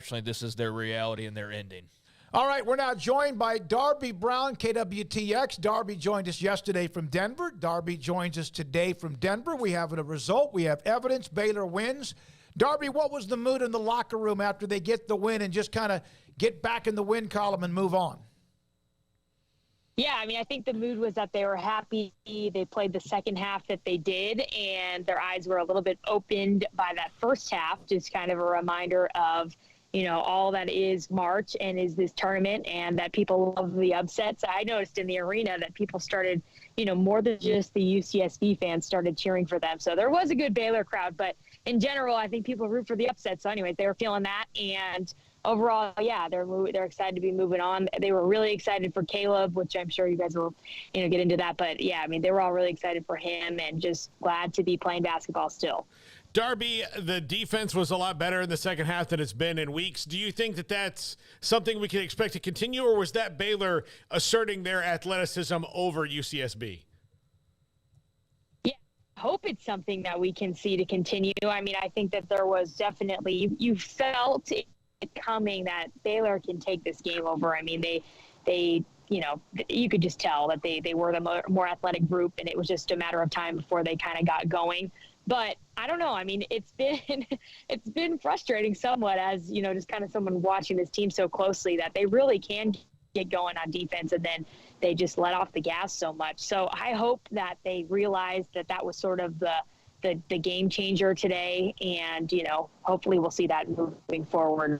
unfortunately, this is their reality and their ending. All right, we're now joined by Darby Brown, KWTX. Darby joined us yesterday from Denver. Darby joins us today from Denver. We have a result. We have evidence. Baylor wins. Darby, what was the mood in the locker room after they get the win and just kind of get back in the win column and move on? Yeah, I mean, I think the mood was that they were happy. They played the second half that they did, and their eyes were a little bit opened by that first half, just kind of a reminder of, all that is March and is this tournament, and that people love the upsets. I noticed in the arena that people started, more than just the UCSB fans started cheering for them. So there was a good Baylor crowd, but in general, I think people root for the upset. So anyways, they were feeling that, and overall, yeah, they're excited to be moving on. They were really excited for Caleb, which I'm sure you guys will, get into that. But yeah, I mean, they were all really excited for him and just glad to be playing basketball still. Darby, the defense was a lot better in the second half than it's been in weeks. Do you think that that's something we can expect to continue, or was that Baylor asserting their athleticism over UCSB? Yeah, I hope it's something that we can see to continue. I mean, I think that there was definitely, you felt it coming that Baylor can take this game over. I mean, they you could just tell that they were the more athletic group, and it was just a matter of time before they kind of got going. But I don't know. I mean, it's been frustrating somewhat as, just kind of someone watching this team so closely that they really can get going on defense, and then they just let off the gas so much. So I hope that they realize that was sort of the game changer today, and hopefully we'll see that moving forward.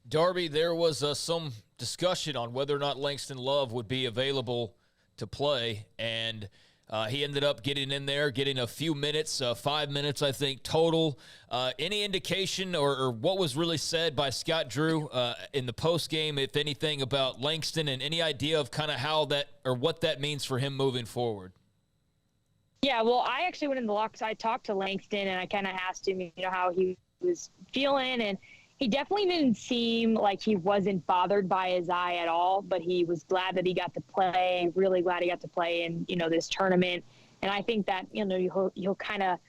Darby, there was some discussion on whether or not Langston Love would be available to play, and he ended up getting in there, getting a few minutes, 5 minutes, I think, total. Any indication or what was really said by Scott Drew in the postgame, if anything, about Langston, and any idea of kind of how that or what that means for him moving forward? Yeah, well, I actually went in the locker. I talked to Langston, and I kind of asked him, how he was feeling, and he definitely didn't seem like he wasn't bothered by his eye at all, but he was glad that he got to play, really glad he got to play in, this tournament. And I think that, you'll kind of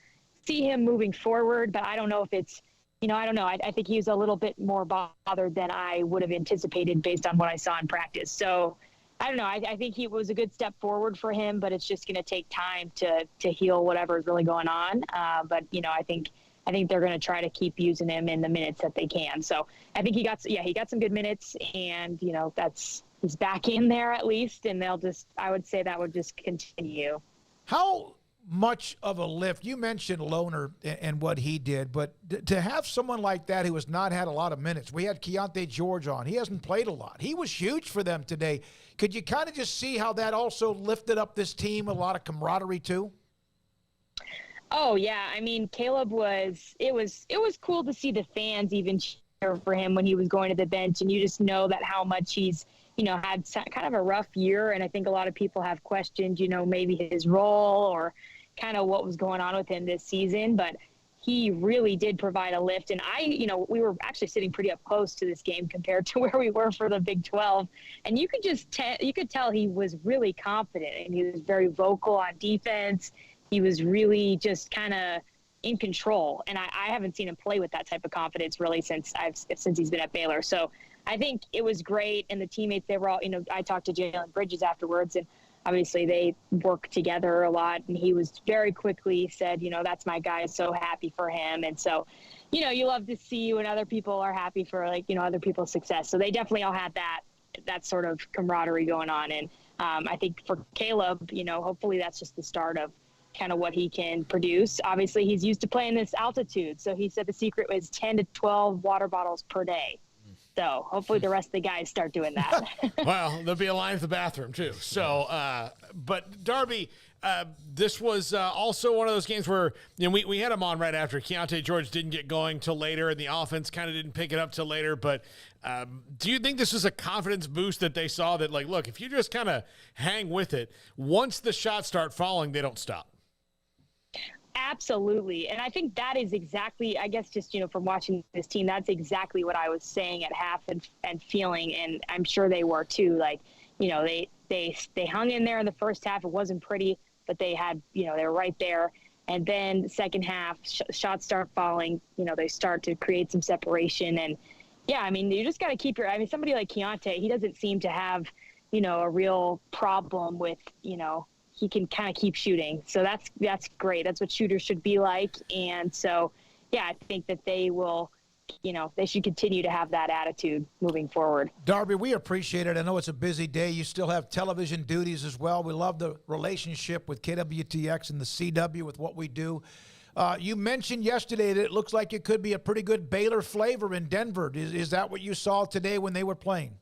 see him moving forward, but I don't know if it's, I don't know. I think he was a little bit more bothered than I would have anticipated based on what I saw in practice. So I don't know. I think he was a good step forward for him, but it's just going to take time to heal whatever is really going on. But, I think they're going to try to keep using him in the minutes that they can. So I think he got some good minutes, and, he's back in there at least, and I would say that would just continue. How much of a lift, you mentioned Lohner and what he did, but to have someone like that who has not had a lot of minutes, we had Keontae George on. He hasn't played a lot. He was huge for them today. Could you kind of just see how that also lifted up this team, a lot of camaraderie too? Oh yeah, I mean, Caleb it was cool to see the fans even cheer for him when he was going to the bench, and you just know that how much he's, had kind of a rough year, and I think a lot of people have questioned, maybe his role or kind of what was going on with him this season, but he really did provide a lift. And we were actually sitting pretty up close to this game compared to where we were for the Big 12, and you could tell he was really confident, and he was very vocal on defense. He was really just kind of in control, and I haven't seen him play with that type of confidence really since he's been at Baylor. So I think it was great, and the teammates, they were all, I talked to Jalen Bridges afterwards, and obviously they work together a lot, and he was very quickly said, that's my guy, so happy for him. And so, you love to see when other people are happy for other people's success. So they definitely all had that sort of camaraderie going on. And I think for Caleb, hopefully that's just the start of kind of what he can produce. Obviously he's used to playing this altitude. So he said the secret was 10 to 12 water bottles per day. So hopefully the rest of the guys start doing that. Well, there'll be a line at the bathroom too. So, but Darby, this was also one of those games where we had him on right after Keontae George didn't get going till later, and the offense kind of didn't pick it up till later. But do you think this was a confidence boost that they saw that, like, look, if you just kind of hang with it, once the shots start falling, they don't stop? Absolutely. And I think that is exactly, I guess, just, from watching this team, that's exactly what I was saying at half and feeling. And I'm sure they were too. Like, they hung in there in the first half. It wasn't pretty, but they had, they were right there. And then the second half, shots start falling, they start to create some separation. And, Yeah, I mean, you just got to keep your. I mean, somebody like Keontae, he doesn't seem to have, a real problem with, he can kind of keep shooting. So that's great. That's what shooters should be like. And so, yeah, I think that they will, they should continue to have that attitude moving forward. Darby, we appreciate it. I know it's a busy day. You still have television duties as well. We love the relationship with KWTX and the CW with what we do. You mentioned yesterday that it looks like it could be a pretty good Baylor flavor in Denver. Is that what you saw today when they were playing?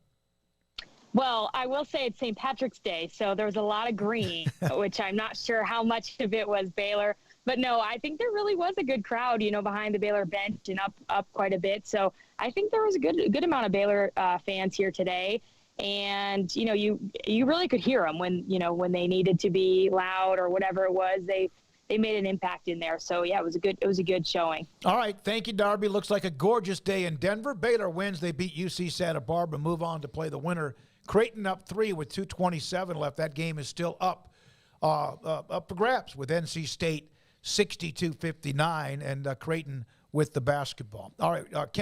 Well, I will say it's St. Patrick's Day, so there was a lot of green, which I'm not sure how much of it was Baylor. But no, I think there really was a good crowd, behind the Baylor bench and up quite a bit. So I think there was a good amount of Baylor fans here today. And, you really could hear them when they needed to be loud or whatever it was. They made an impact in there. So, yeah, it was a good showing. All right. Thank you, Darby. Looks like a gorgeous day in Denver. Baylor wins. They beat UC Santa Barbara, move on to play the winner. Creighton up 3 with 2:27 left. That game is still up for grabs with NC State 62-59 and Creighton with the basketball. All right.